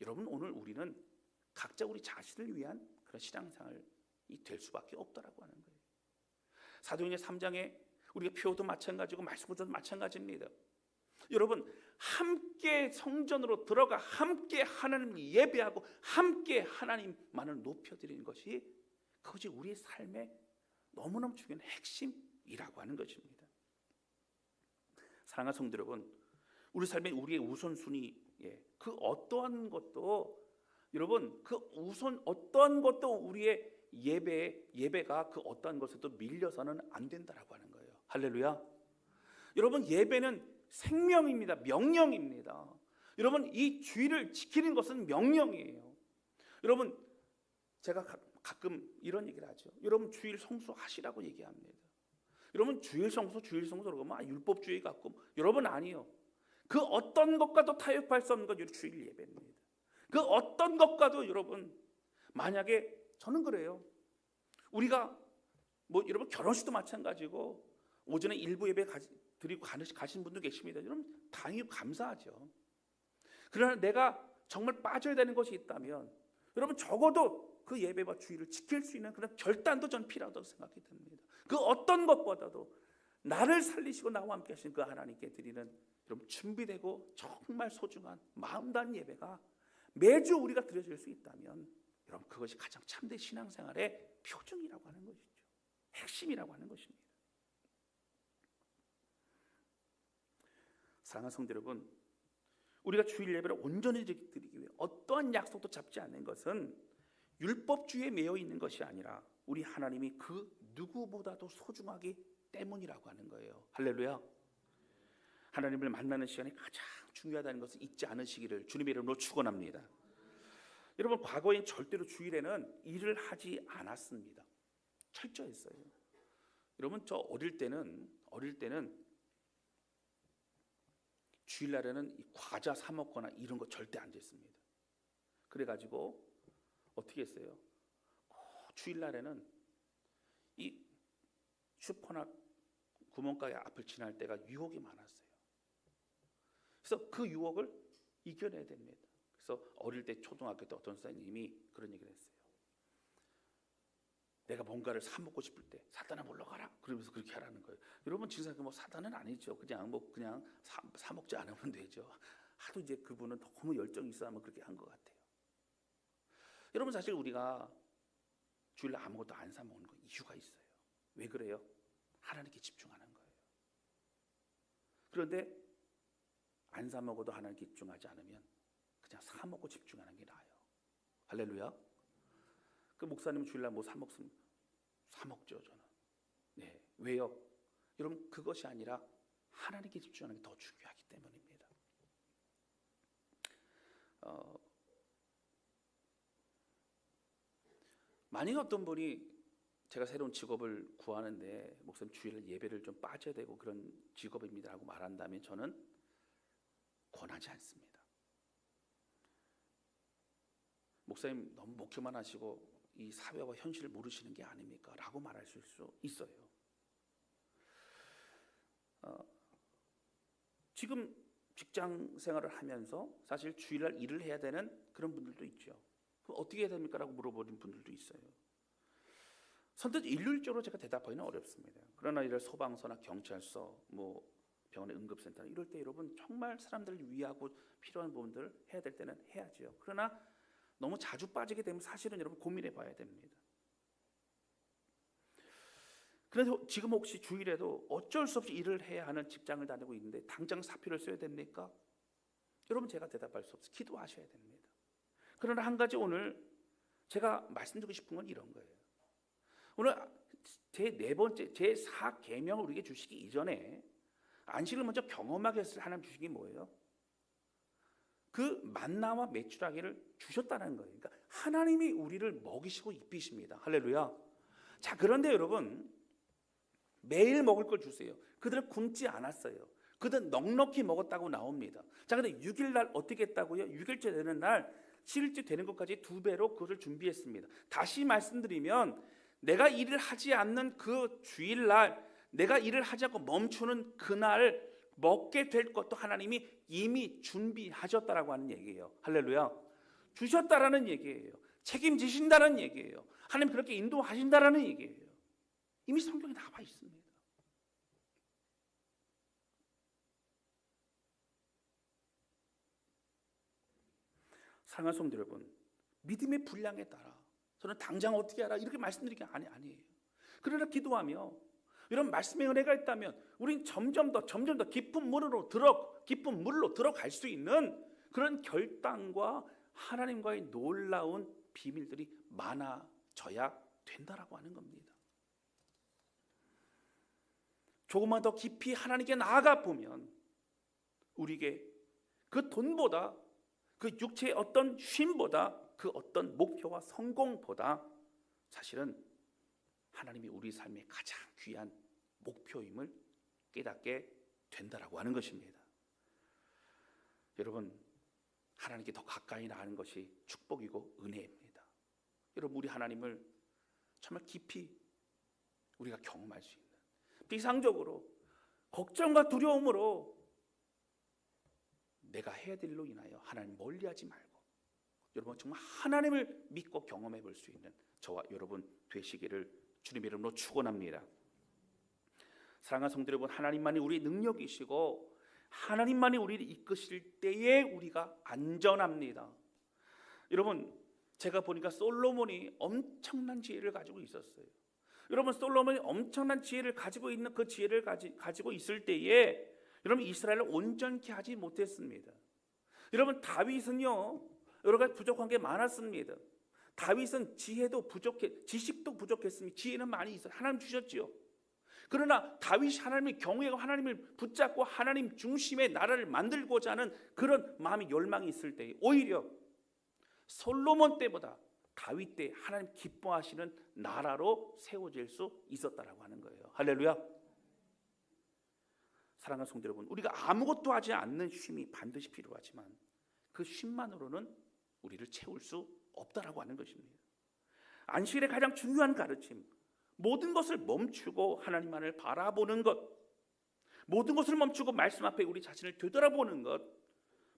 여러분 오늘 우리는 각자 우리 자신을 위한 그런 신앙생활이 될 수밖에 없다라고 하는 거예요. 사도행전 3장에 우리가 표도 마찬가지고 말씀도 마찬가지입니다. 여러분 함께 성전으로 들어가 함께 하나님을 예배하고 함께 하나님만을 높여드리는 것이 그것이 우리의 삶의 너무너무 중요한 핵심이라고 하는 것입니다. 사랑하는 성도 여러분, 우리 삶의 우리의 우선순위, 그 어떠한 것도 여러분 그 우선 어떠한 것도 우리의 예배가 그 어떠한 것에도 밀려서는 안 된다라고 하는 거예요. 할렐루야. 여러분 예배는 생명입니다. 명령입니다. 여러분 이 주일을 지키는 것은 명령이에요. 여러분 제가 가끔 이런 얘기를 하죠. 여러분 주일 성수하시라고 얘기합니다. 여러분 주일 성수 그러면 율법주의 같고 여러분 아니요. 그 어떤 것과도 타협할 수 없는 것 주일 예배입니다. 그 어떤 것과도 여러분 만약에 저는 그래요. 우리가 뭐 여러분 결혼식도 마찬가지고 오전에 일부 예배 드리고 가신 분도 계십니다. 여러분 당연히 감사하죠. 그러나 내가 정말 빠져야 되는 것이 있다면 여러분 적어도 그 예배와 주일을 지킬 수 있는 그런 결단도 전 필요하다고 생각이 듭니다. 그 어떤 것보다도 나를 살리시고 나와 함께 하신 그 하나님께 드리는 여러분 준비되고 정말 소중한 마음 다한 예배가 매주 우리가 드려질 수 있다면 여러분 그것이 가장 참된 신앙생활의 표준이라고 하는 것이죠. 핵심이라고 하는 것입니다. 사랑하는 성도 여러분, 우리가 주일 예배를 온전히 드리기 위해 어떠한 약속도 잡지 않는 것은 율법주의에 매여 있는 것이 아니라 우리 하나님이 그 누구보다도 소중하기 때문이라고 하는 거예요. 할렐루야. 하나님을 만나는 시간이 가장 중요하다는 것을 잊지 않으시기를 주님의 이름으로 축원합니다. 여러분 과거엔 절대로 주일에는 일을 하지 않았습니다. 철저했어요. 여러분 저 어릴 때는 주일날에는 이 과자 사 먹거나 이런 거 절대 안 됐습니다. 그래가지고 어떻게 했어요? 주일날에는 이 슈퍼나 구멍가게 앞을 지날 때가 유혹이 많았어요. 그래서 그 유혹을 이겨내야 됩니다. 그래서 어릴 때 초등학교 때 어떤 선생님이 그런 얘기를 했어요. 내가 뭔가를 사 먹고 싶을 때 사단아 물러가라 그러면서 그렇게 하라는 거예요. 여러분 지금 뭐 사단은 아니죠. 그냥 사 먹지 않으면 되죠. 하도 이제 그분은 너무 열정이 있어 하면 그렇게 한 것 같아요. 여러분 사실 우리가 주일날 아무것도 안 사 먹는 거 이유가 있어요. 왜 그래요? 하나님께 집중하는 거예요. 그런데 안 사 먹어도 하나님께 집중하지 않으면 그냥 사 먹고 집중하는 게 나아요. 할렐루야. 그 목사님 주일날 뭐 사 먹으면 사 먹죠 저는. 네, 왜요? 여러분 그것이 아니라 하나님께 집중하는 게 더 중요하기 때문입니다. 만약 어떤 분이 제가 새로운 직업을 구하는데 목사님 주일 예배를 좀 빠져야 되고 그런 직업입니다라고 말한다면 저는 권하지 않습니다. 목사님 너무 목회만 하시고 이 사회와 현실을 모르시는 게 아닙니까? 라고 말할 수 있어요. 지금 직장 생활을 하면서 사실 주일날 일을 해야 되는 그런 분들도 있죠. 그럼 어떻게 해야 됩니까? 라고 물어보는 분들도 있어요. 선뜻 일률적으로 제가 대답하기는 어렵습니다. 그러나 이런 소방서나 경찰서, 뭐 병원의 응급센터 이럴 때 여러분 정말 사람들을 위하고 필요한 부분들을 해야 될 때는 해야죠. 그러나 너무 자주 빠지게 되면 사실은 여러분 고민해 봐야 됩니다. 그래서 지금 혹시 주일에도 어쩔 수 없이 일을 해야 하는 직장을 다니고 있는데 당장 사표를 써야 됩니까? 여러분 제가 대답할 수 없어요. 기도하셔야 됩니다. 그러나 한 가지 오늘 제가 말씀드리고 싶은 건 이런 거예요. 오늘 제 네 번째, 제 4계명을 우리에게 주시기 이전에 안식을 먼저 경험하게 해서 하나님 주신 게 뭐예요? 그 만나와 메추라기를 주셨다는 거예요. 그러니까 하나님이 우리를 먹이시고 입히십니다. 할렐루야. 자, 그런데 여러분 매일 먹을 걸 주세요. 그들은 굶지 않았어요. 그들은 넉넉히 먹었다고 나옵니다. 자, 근데 6일 날 어떻게 했다고요? 6일째 되는 날 7일째 되는 것까지 2배로 그것을 준비했습니다. 다시 말씀드리면 내가 일을 하지 않는 그 주일날 내가 일을 하지 않고 멈추는 그날 먹게 될 것도 하나님이 이미 준비하셨다라고 하는 얘기예요. 할렐루야. 주셨다라는 얘기예요. 책임지신다는 얘기예요. 하나님 그렇게 인도하신다라는 얘기예요. 이미 성경에 나와 있습니다. 사랑하는 성도 여러분, 믿음의 분량에 따라 저는 당장 어떻게 하라 이렇게 말씀드리기 아니에요. 그러나 기도하며 이런 말씀의 은혜가 있다면 우린 점점 더 깊은 물로 들어갈 수 있는 그런 결단과 하나님과의 놀라운 비밀들이 많아져야 된다라고 하는 겁니다. 조금만 더 깊이 하나님께 나아가 보면 우리에게 그 돈보다 그 육체의 어떤 쉼보다 그 어떤 목표와 성공보다 사실은 하나님이 우리 삶의 가장 귀한 목표임을 깨닫게 된다라고 하는 것입니다. 여러분 하나님께 더 가까이 나가는 것이 축복이고 은혜입니다. 여러분 우리 하나님을 정말 깊이 우리가 경험할 수 있는 비상적으로 걱정과 두려움으로 내가 해야 될 일로 인하여 하나님 멀리하지 말고 여러분 정말 하나님을 믿고 경험해 볼 수 있는 저와 여러분 되시기를 주님의 이름으로 축원합니다. 사랑하는 성도 여러분, 하나님만이 우리의 능력이시고 하나님만이 우리를 이끄실 때에 우리가 안전합니다. 여러분, 제가 보니까 솔로몬이 엄청난 지혜를 가지고 있었어요. 여러분, 솔로몬이 엄청난 지혜를 가지고 있는 그 지혜를 가지고 있을 때에 여러분 이스라엘을 온전케 하지 못했습니다. 여러분, 다윗은요 여러 가지 부족한 게 많았습니다. 다윗은 지혜도 지식도 부족했습니다. 지혜는 많이 있어요. 하나님 주셨지요. 그러나 다윗이 하나님을 경외하고 하나님을 붙잡고 하나님 중심의 나라를 만들고자 하는 그런 마음이 열망이 있을 때 오히려 솔로몬 때보다 다윗 때 하나님 기뻐하시는 나라로 세워질 수 있었다라고 하는 거예요. 할렐루야. 사랑하는 성도 여러분, 우리가 아무것도 하지 않는 쉼이 반드시 필요하지만 그 쉼만으로는 우리를 채울 수 없다라고 하는 것입니다. 안식일의 가장 중요한 가르침, 모든 것을 멈추고 하나님만을 바라보는 것, 모든 것을 멈추고 말씀 앞에 우리 자신을 되돌아보는 것,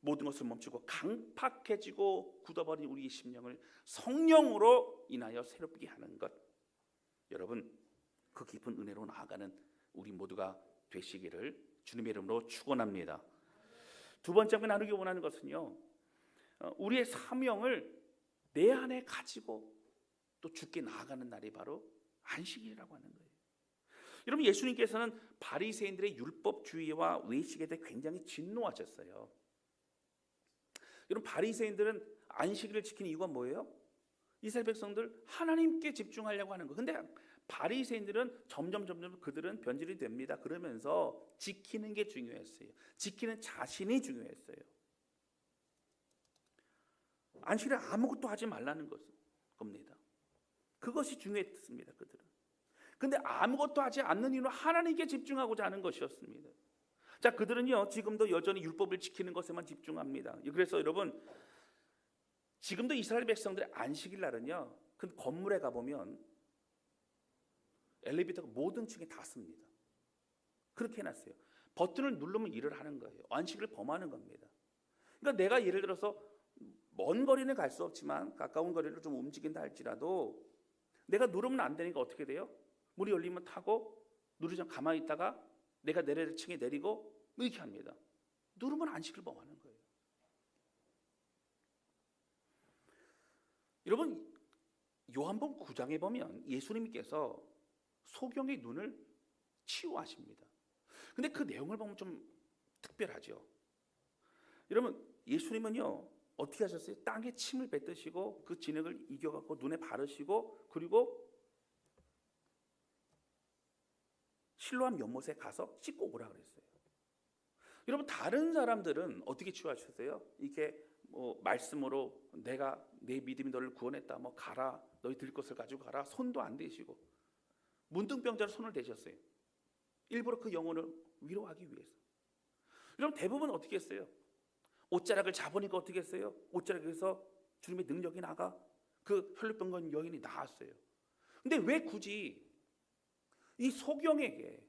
모든 것을 멈추고 강팍해지고 굳어버린 우리의 심령을 성령으로 인하여 새롭게 하는 것. 여러분, 그 깊은 은혜로 나아가는 우리 모두가 되시기를 주님의 이름으로 축원합니다. 두 번째 나누기 원하는 것은요, 우리의 사명을 내 안에 가지고 또 주께 나아가는 날이 바로 안식일이라고 하는 거예요. 여러분, 예수님께서는 바리새인들의 율법주의와 외식에 대해 굉장히 진노하셨어요. 여러분, 바리새인들은 안식일을 지키는 이유가 뭐예요? 이스라엘 백성들 하나님께 집중하려고 하는 거. 근데 바리새인들은 점점 그들은 변질이 됩니다. 그러면서 지키는 게 중요했어요. 지키는 자신이 중요했어요. 안식일에 아무것도 하지 말라는 겁니다. 그것이 중요했습니다. 그들은. 근데 아무것도 하지 않는 이유는 하나님께 집중하고자 하는 것이었습니다. 자, 그들은요 지금도 여전히 율법을 지키는 것에만 집중합니다. 그래서 여러분, 지금도 이스라엘 백성들의 안식일 날은요 그 건물에 가보면 엘리베이터가 모든 층에 닿습니다. 그렇게 해놨어요. 버튼을 누르면 일을 하는 거예요. 안식일을 범하는 겁니다. 그러니까 내가 예를 들어서 먼 거리는 갈 수 없지만 가까운 거리를 좀 움직인다 할지라도 내가 누르면 안 되니까 어떻게 돼요? 문이 열리면 타고 누르지 않고 가만히 있다가 내가 내릴 층에 내리고 이렇게 합니다. 누르면 안식을 범하는 거예요. 여러분, 요한복음 9장에 보면 예수님께서 소경의 눈을 치유하십니다. 근데 그 내용을 보면 좀 특별하죠. 여러분, 예수님은요 어떻게 하셨어요? 땅에 침을 뱉으시고 그 진흙을 이겨갖고 눈에 바르시고 그리고 실로암 연못에 가서 씻고 오라 그랬어요. 여러분, 다른 사람들은 어떻게 치유하셨어요? 이게 뭐 말씀으로 내가 내 믿음이 너를 구원했다, 뭐 가라, 너희 들 것을 가지고 가라, 손도 안 대시고 문둥병자로 손을 대셨어요. 일부러 그 영혼을 위로하기 위해서. 여러분, 대부분 어떻게 했어요? 옷자락을 잡으니까 어떻게 했어요? 옷자락에서 주님의 능력이 나가 그 혈루병 건 여인이 나았어요. 근데 왜 굳이 이 소경에게,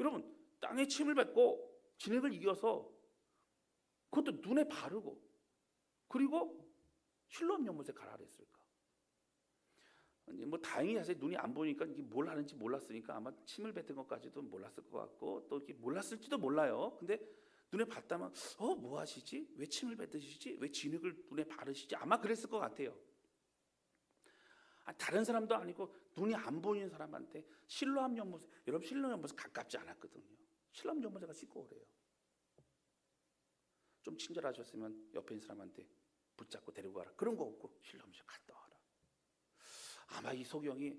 여러분, 땅에 침을 뱉고 진흙을 이겨서 그것도 눈에 바르고 그리고 실로암 연못에 가라 그랬을까? 뭐 다행히 사실 눈이 안 보니까 이게 뭘 하는지 몰랐으니까 아마 침을 뱉은 것까지도 몰랐을 것 같고 또 이렇게 몰랐을지도 몰라요. 근데 눈에 봤다면 뭐 하시지? 왜 침을 뱉으시지? 왜 진흙을 눈에 바르시지? 아마 그랬을 것 같아요. 다른 사람도 아니고 눈이 안 보이는 사람한테 실로암 연못, 여러분 실로암 연못은 가깝지 않았거든요. 실로암 연못에 가서 씻고 오래요. 좀 친절하셨으면 옆에 있는 사람한테 붙잡고 데리고 가라, 그런 거 없고 실로암 연못에 갔다 와라. 아마 이 소경이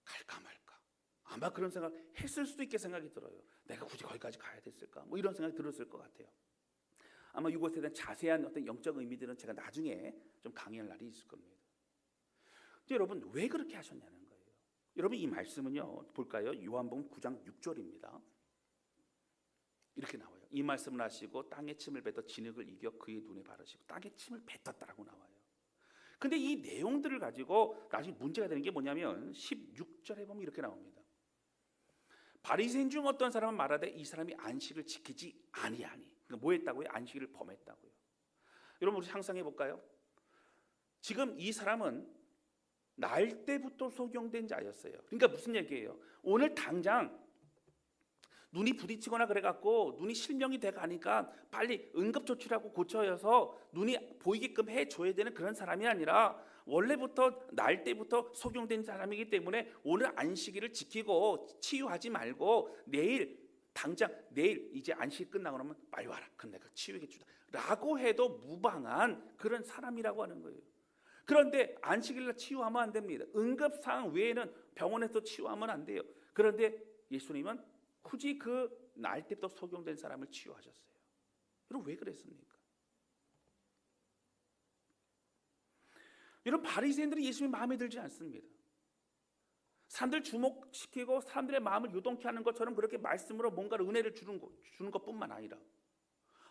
갈까 말까, 아마 그런 생각 했을 수도 있게 생각이 들어요. 내가 굳이 거기까지 가야 됐을까, 뭐 이런 생각이 들었을 것 같아요. 아마 이것에 대한 자세한 어떤 영적 의미들은 제가 나중에 좀 강의할 날이 있을 겁니다. 근데 여러분, 왜 그렇게 하셨냐는 거예요. 여러분, 이 말씀은요 볼까요? 요한복음 9장 6절입니다. 이렇게 나와요. 이 말씀을 하시고 땅에 침을 뱉어 진흙을 이겨 그의 눈에 바르시고 땅에 침을 뱉었다라고 나와요. 근데 이 내용들을 가지고 나중에 문제가 되는 게 뭐냐면 16절에 보면 이렇게 나옵니다. 바리새인 중 어떤 사람은 말하되 이 사람이 안식을 지키지 아니하니. 그러니까 뭐 했다고요? 안식일을 범했다고요. 여러분, 우리 상상해 볼까요? 지금 이 사람은 날 때부터 소경된 자였어요. 그러니까 무슨 얘기예요? 오늘 당장 눈이 부딪히거나 그래갖고 눈이 실명이 돼가니까 빨리 응급조치라고 고쳐서 눈이 보이게끔 해줘야 되는 그런 사람이 아니라 원래부터 날 때부터 속용된 사람이기 때문에 오늘 안식일을 지키고 치유하지 말고 당장 내일 이제 안식일 끝나고 나면 빨리 와라. 그럼 내가 치유해 주다 라고 해도 무방한 그런 사람이라고 하는 거예요. 그런데 안식일날 치유하면 안 됩니다. 응급상황 외에는 병원에서 치유하면 안 돼요. 그런데 예수님은 굳이 그 날 때부터 속용된 사람을 치유하셨어요. 여러분 왜 그랬습니까? 여러분 바리새인들이 예수님 마음에 들지 않습니다. 사람들 주목시키고 사람들의 마음을 요동케 하는 것처럼 그렇게 말씀으로 뭔가를 은혜를 주는 것뿐만 아니라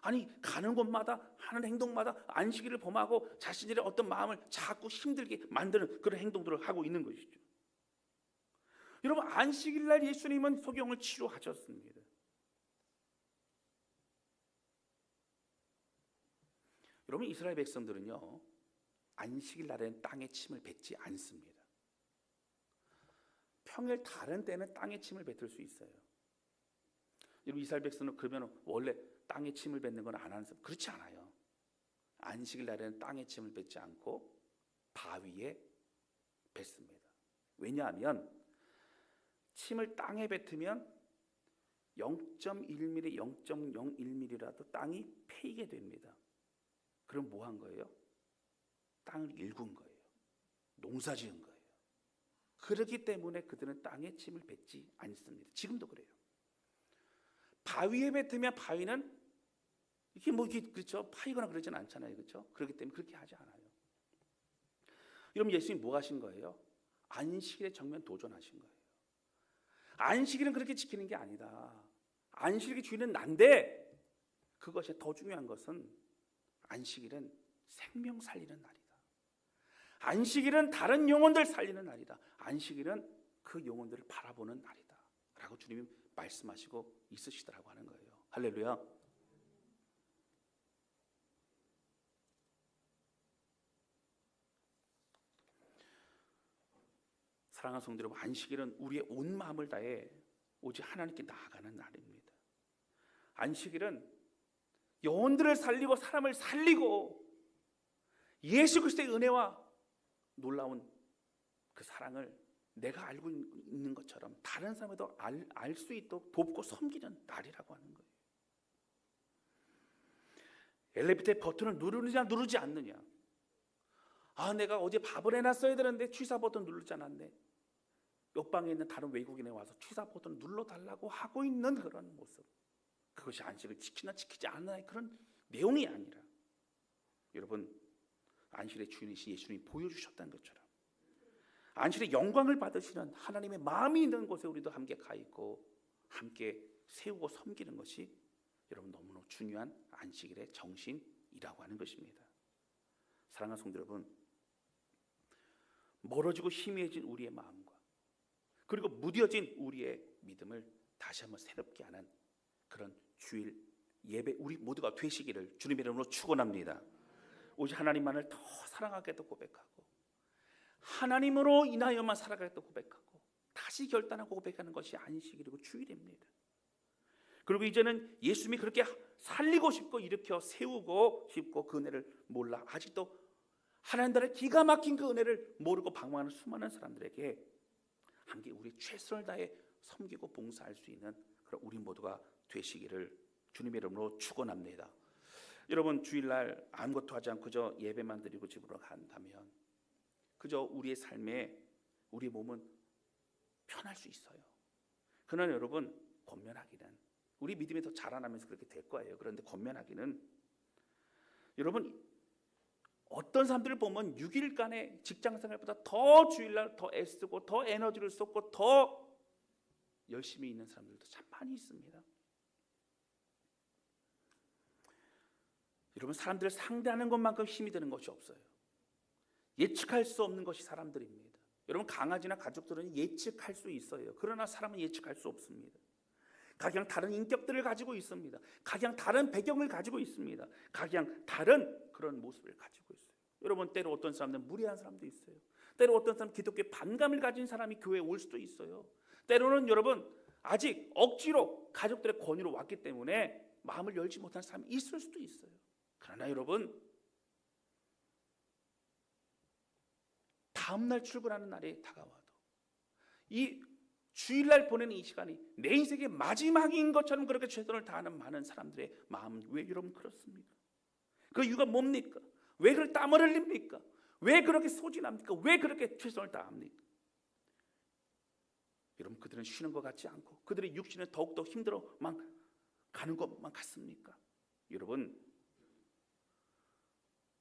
아니 가는 곳마다 하는 행동마다 안식일을 범하고 자신들의 어떤 마음을 자꾸 힘들게 만드는 그런 행동들을 하고 있는 것이죠. 여러분 안식일 날 예수님은 소경을 치료하셨습니다. 여러분 이스라엘 백성들은요 안식일 날에는 땅에 침을 뱉지 않습니다. 평일 다른 때는 땅에 침을 뱉을 수 있어요. 여러분 이스라엘 백성은 그러면 원래 땅에 침을 뱉는 건 안 하는 사람? 그렇지 않아요. 안식일 날에는 땅에 침을 뱉지 않고 바위에 뱉습니다. 왜냐하면 침을 땅에 뱉으면 0.1mm, 0.01mm라도 땅이 패이게 됩니다. 그럼 뭐 한 거예요? 땅을 일군 거예요. 농사 지은 거예요. 그렇기 때문에 그들은 땅에 침을 뱉지 않습니다. 지금도 그래요. 바위에 뱉으면 바위는 이게 그렇죠? 파이거나 그러진 않잖아요, 그렇죠? 그렇기 때문에 그렇게 하지 않아요. 여러분 예수님 뭐 하신 거예요? 안식일에 정면 도전하신 거예요. 안식일은 그렇게 지키는 게 아니다. 안식일의 주인은 난데 그것이 더 중요한 것은 안식일은 생명 살리는 날이다. 안식일은 다른 영혼들 살리는 날이다. 안식일은 그 영혼들을 바라보는 날이다 라고 주님이 말씀하시고 있으시더라고 하는 거예요. 할렐루야. 사랑하는 성도 여러분, 안식일은 우리의 온 마음을 다해 오직 하나님께 나아가는 날입니다. 안식일은 영혼들을 살리고 사람을 살리고 예수 그리스도의 은혜와 놀라운 그 사랑을 내가 알고 있는 것처럼 다른 사람에도 알 수 있도록 돕고 섬기는 날이라고 하는 거예요. 엘리베이터의 버튼을 누르느냐 누르지 않느냐. 내가 어제 밥을 해놨어야 되는데 취사 버튼 누르지 않았네. 옆방에 있는 다른 외국인에 와서 취사 버튼 눌러달라고 하고 있는 그런 모습. 그것이 안식을 지키나 지키지 않나의 그런 내용이 아니라 여러분 안식일의 주인이신 예수님이 보여주셨다는 것처럼 안식일의 영광을 받으시는 하나님의 마음이 있는 곳에 우리도 함께 가 있고 함께 세우고 섬기는 것이 여러분 너무나 중요한 안식일의 정신이라고 하는 것입니다. 사랑하는 성도 여러분, 멀어지고 희미해진 우리의 마음과 그리고 무뎌진 우리의 믿음을 다시 한번 새롭게 하는 그런 주일 예배 우리 모두가 되시기를 주님의 이름으로 축원합니다. 오직 하나님만을 더 사랑하겠다 고백하고 하나님으로 인하여만 살아가겠다 고백하고 다시 결단하고 고백하는 것이 안식일이고 주일입니다. 그리고 이제는 예수님이 그렇게 살리고 싶고 일으켜 세우고 싶고 그 은혜를 몰라 아직도 하나님 나라의 기가 막힌 그 은혜를 모르고 방황하는 수많은 사람들에게 함께 우리 최선을 다해 섬기고 봉사할 수 있는 그런 우리 모두가 되시기를 주님의 이름으로 축원합니다. 여러분 주일날 아무것도 하지 않고 그저 예배만 드리고 집으로 간다면 그저 우리의 삶에 우리 몸은 편할 수 있어요. 그러나 여러분 권면하기는 우리 믿음이 더 자라나면서 그렇게 될 거예요. 그런데 권면하기는 여러분 어떤 사람들을 보면 6일간의 직장생활보다 더 주일날 더 애쓰고 더 에너지를 쏟고 더 열심히 있는 사람들도 참 많이 있습니다. 여러분 사람들을 상대하는 것만큼 힘이 드는 것이 없어요. 예측할 수 없는 것이 사람들입니다. 여러분 강아지나 가족들은 예측할 수 있어요. 그러나 사람은 예측할 수 없습니다. 각양 다른 인격들을 가지고 있습니다. 각양 다른 배경을 가지고 있습니다. 각양 다른 그런 모습을 가지고 있어요. 여러분 때로 어떤 사람들은 무례한 사람도 있어요. 때로 어떤 사람 기독교에 반감을 가진 사람이 교회에 올 수도 있어요. 때로는 여러분 아직 억지로 가족들의 권유로 왔기 때문에 마음을 열지 못한 사람이 있을 수도 있어요. 그러나 여러분, 다음날 출근하는 날이 다가와도 이 주일날 보내는 이 시간이 내 인생의 마지막인 것처럼 그렇게 최선을 다하는 많은 사람들의 마음은 왜 여러분 그렇습니까? 그 이유가 뭡니까? 왜 그렇게 땀을 흘립니까? 왜 그렇게 소진합니까? 왜 그렇게 최선을 다합니까? 여러분, 그들은 쉬는 것 같지 않고 그들의 육신은 더욱더 힘들어만 가는 것만 같습니까? 여러분,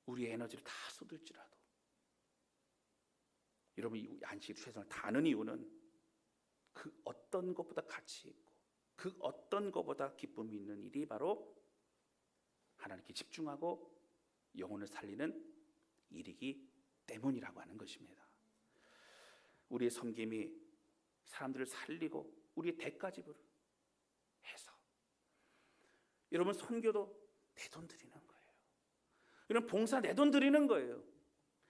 우리의 에너지를 다 쏟을지라도 여러분, 이 안식일 최선을 다하는 이유는 그 어떤 것보다 가치 있고 그 어떤 것보다 기쁨이 있는 일이 바로 하나님께 집중하고 영혼을 살리는 일이기 때문이라고 하는 것입니다. 우리의 섬김이 사람들을 살리고 우리의 대가집을 해서, 여러분, 선교도 내 돈 드리는 거예요. 여러분, 봉사 내 돈 드리는 거예요.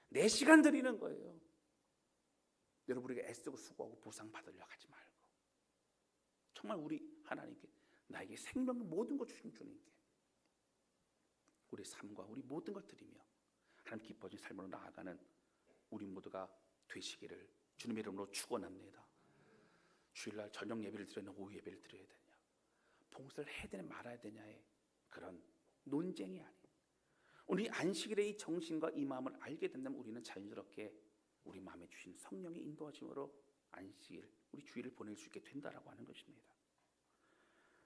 내 시간 드리는 거예요. 여러분, 우리가 애쓰고 수고하고 보상 받으려고 하지 말고 정말 우리 하나님께, 나에게 생명의 모든 것 주신 주님께 우리 삶과 우리 모든 걸 드리며 하나님 기뻐진 삶으로 나아가는 우리 모두가 되시기를 주님의 이름으로 축원합니다. 주일날 저녁 예배를 드려야 되냐, 오후 예배를 드려야 되냐, 봉사를 해야 되냐 말아야 되냐의 그런 논쟁이 아닌, 우리 안식일의 이 정신과 이 마음을 알게 된다면 우리는 자연스럽게 우리 마음에 주신 성령의 인도하심으로 안식일, 우리 주일을 보낼 수 있게 된다라고 하는 것입니다.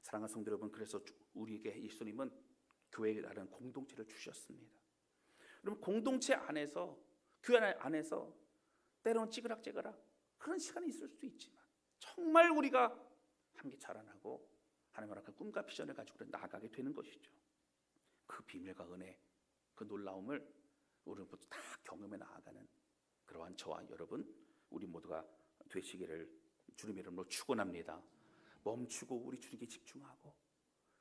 사랑하는 성도 여러분, 그래서 우리에게 예수님은 교회라는 공동체를 주셨습니다. 그럼 공동체 안에서, 교회 안에서 때로는 찌그락찌그락 그런 시간이 있을 수도 있지만 정말 우리가 함께 자라나고 하나님과 그 꿈과 비전을 가지고 나아가게 되는 것이죠. 그 비밀과 은혜, 그 놀라움을 우리 모두 다 경험해 나아가는 그러한 저와 여러분, 우리 모두가 되시기를 주님의 이름으로 축원합니다. 멈추고 우리 주님께 집중하고,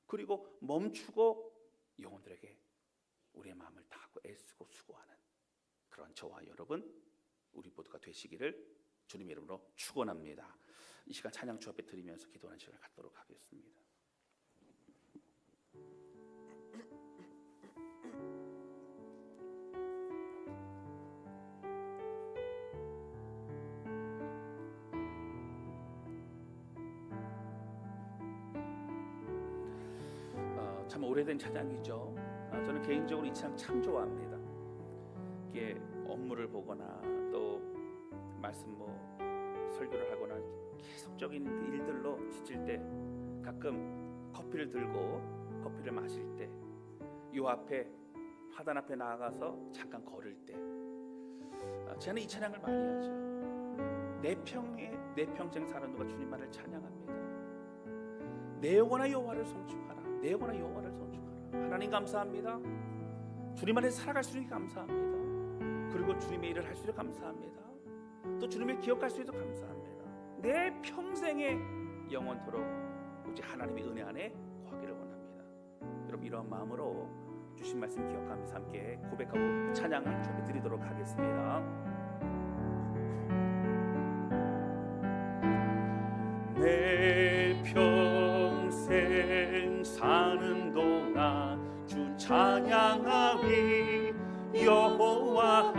그리고 멈추고 영혼들에게 우리의 마음을 다하고 애쓰고 수고하는 그런 저와 여러분, 우리 모두가 되시기를 주님의 이름으로 축원합니다. 이 시간 찬양 주 앞에 드리면서 기도하는 시간을 갖도록 하겠습니다. 참 오래된 찬양이죠. 저는 개인적으로 이 찬양 참 좋아합니다. 이게 업무를 보거나 또 말씀 설교를 하거나 계속적인 그 일들로 지칠 때 가끔 커피를 들고 커피를 마실 때 요 앞에 화단 앞에 나아가서 잠깐 걸을 때 저는 이 찬양을 많이 하죠. 내 평생 사는 동안 주님만을 찬양합니다. 내 영혼아 여호와를 송축하라. 내 영혼아 여호와를 송축하라. 하나님 감사합니다. 주님 안에 살아갈 수 있게 감사합니다. 그리고 주님의 일을 할 수 있게 감사합니다. 또 주님을 기억할 수 있도록 감사합니다. 내 평생에 영원토록 오직 하나님의 은혜 안에 거하기를 원합니다. 여러분, 이러한 마음으로 주신 말씀 기억하면서 함께 고백하고 찬양을 준비 드리도록 하겠습니다. 내 평생 사는 동안 주 찬양하리. 여호와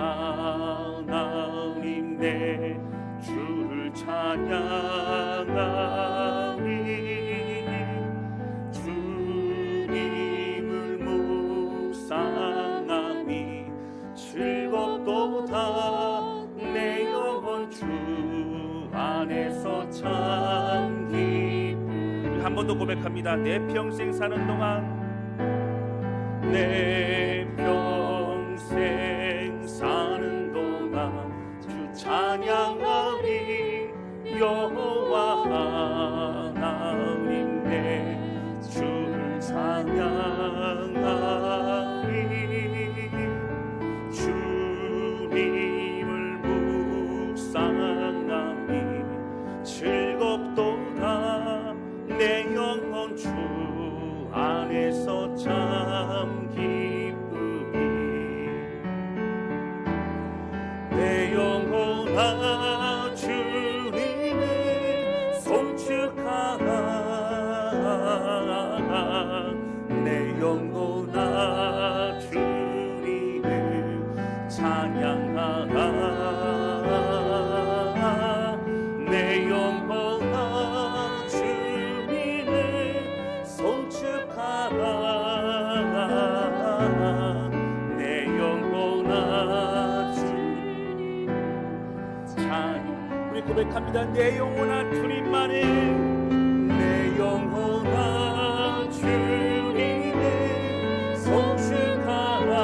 하나님 내 주를 찬양하리. 주님을 묵상하니 즐겁도다. 내 영혼 주 안에서 참 기쁘리. 한 번 더 고백합니다. 내 평생 사는 동안, 내 평생 사는 동안 주 찬양하리. 여호와 하나님 내 주를 찬양하리. 주님을 묵상하니 즐겁도다. 내 영혼 주 안에서 참 기쁘리. 내 영혼아 주님을 우리 고백합니다. 내 영혼아 주님만을, 내 영혼아 주님을 송축하라.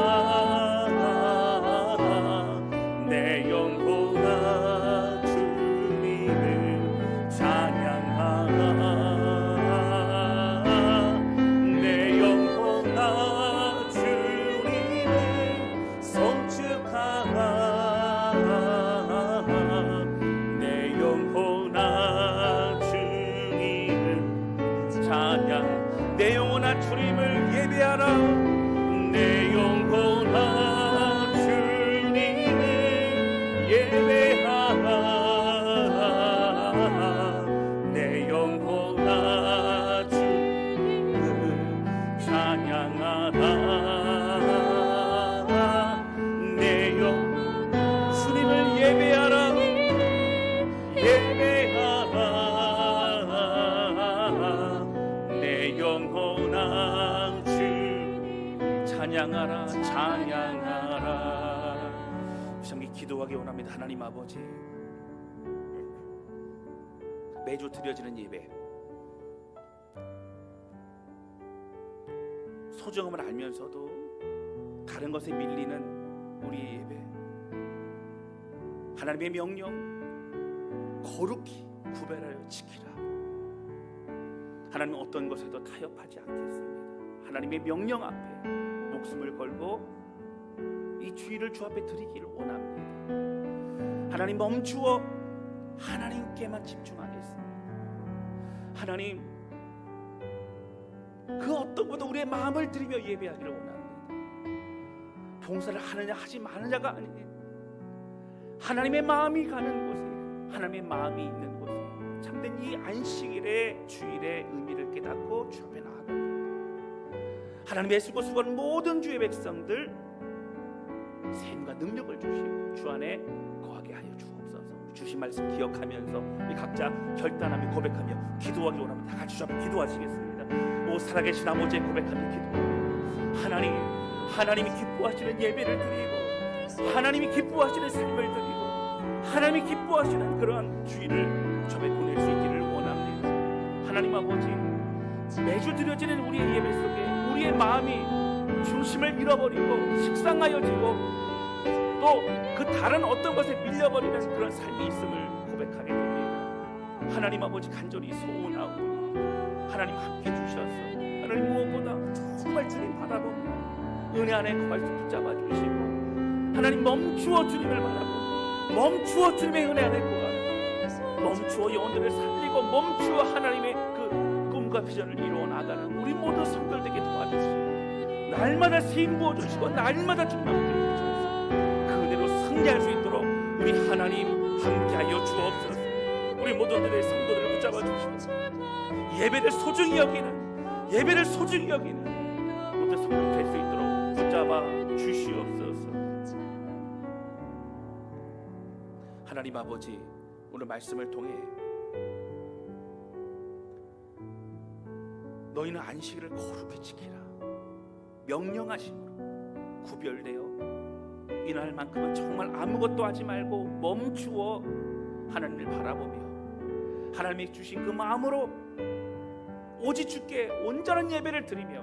내 영혼아 주님을 찬양하라. 내 영혼아 주님을 송축하라. 내 영혼아 주님을 찬양. 내 영혼아 주님을 예배하라. 내 영혼아 주님을 예배하라. 내 영혼아 주님을 찬양하라. 내 영 주님을 예배하라. 예배하라. 내 영혼아 주 찬양하라. 찬양하라. 우리 기도하기 원합니다. 하나님 아버지, 매주 드려지는 예배, 소중함을 알면서도 다른 것에 밀리는 우리의 예배, 하나님의 명령 거룩히 구별하여 지키라. 하나님 어떤 것에도 타협하지 않겠습니다. 하나님의 명령 앞에 목숨을 걸고 이 주일을 주 앞에 드리기를 원합니다. 하나님 멈추어 하나님께만 집중하겠습니다. 하나님 그 어떤 것도 우리의 마음을 드리며 예배하기를 원합니다. 봉사를 하느냐 하지 마느냐가 아니에요. 하나님의 마음이 가는 곳에, 하나님의 마음이 있는 곳에 참된 이 안식일의 주일의 의미를 깨닫고 주 앞에 나아갑니다. 하나님의 애쓰고 수고하는 모든 주의 백성들 샘과 능력을 주시고 주 안에 거하게 하여 주옵소서. 주신 말씀 기억하면서 우리 각자 결단하며 고백하며 기도하기 원합니다. 다 같이 주 앞에 기도하시겠습니다. 오 살아계신 아버지의 고백하며 기도합니다. 하나님이 기뻐하시는 예배를 드리고 하나님이 기뻐하시는 삶을 드리고 하나님이 기뻐하시는 그러한 주일을 주 앞에 보낼 수 있기를 원합니다. 하나님 아버지, 매주 드려지는 우리의 예배 속에 우리의 마음이 중심을 잃어버리고 식상하여지고 또 그 다른 어떤 것에 밀려버리는 그런 삶이 있음을 고백하게 됩니다. 하나님 아버지 간절히 소원하오니 하나님 함께 주셔서 하나님 무엇보다 정말 주님 바라보며 은혜 안에 거할 수 붙잡아 주시고 하나님 멈추어 주님을 바라보고 멈추어 주님의 은혜 안에 거하고 멈추어 영혼들을 살리고 멈추어 하나님의 그 꿈과 비전을 이루어 나가는 우리 모두 성결되게 도와주시고 날마다 힘 부어주시고 날마다 주님 함께 해주셔서 그대로 승리할 수 있도록 우리 하나님 함께하여 주옵소서. 우리 모두들의 성도들을 붙잡아 주시고 예배를 소중히 여기는 모두 성도 될 수 있도록 붙잡아 주시옵소서. 하나님 아버지, 오늘 말씀을 통해 너희는 안식일을 거룩히 지키라 명령하심으로 구별되어 이날만큼은 정말 아무것도 하지 말고 멈추어 하나님을 바라보며 하나님이 주신 그 마음으로 오직 주께 온전한 예배를 드리며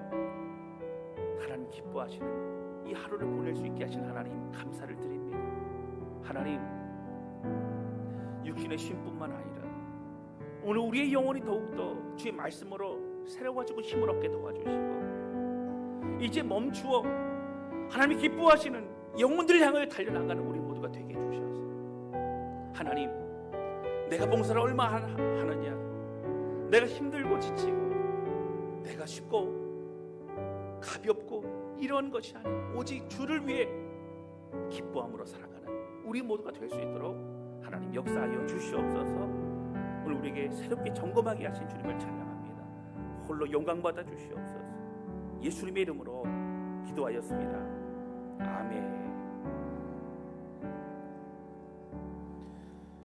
하나님 기뻐하시는 이 하루를 보낼 수 있게 하신 하나님 감사를 드립니다. 하나님, 육신의 쉼뿐만 아니라 오늘 우리의 영혼이 더욱더 주의 말씀으로 새로워지고 힘을 얻게 도와주시고 이제 멈추어 하나님이 기뻐하시는 영혼들을 향하여 달려나가는 우리 모두가 되게 해주셔서 하나님, 내가 봉사를 얼마나 하느냐, 내가 힘들고 지치고 내가 쉽고 가볍고 이런 것이 아니라 오직 주를 위해 기뻐함으로 살아가는 우리 모두가 될 수 있도록 하나님 역사하여 주시옵소서. 오늘 우리에게 새롭게 점검하게 하신 주님을 찬양합니다. 홀로 영광 받아 주시옵소서. 예수님의 이름으로 기도하였습니다. 아멘.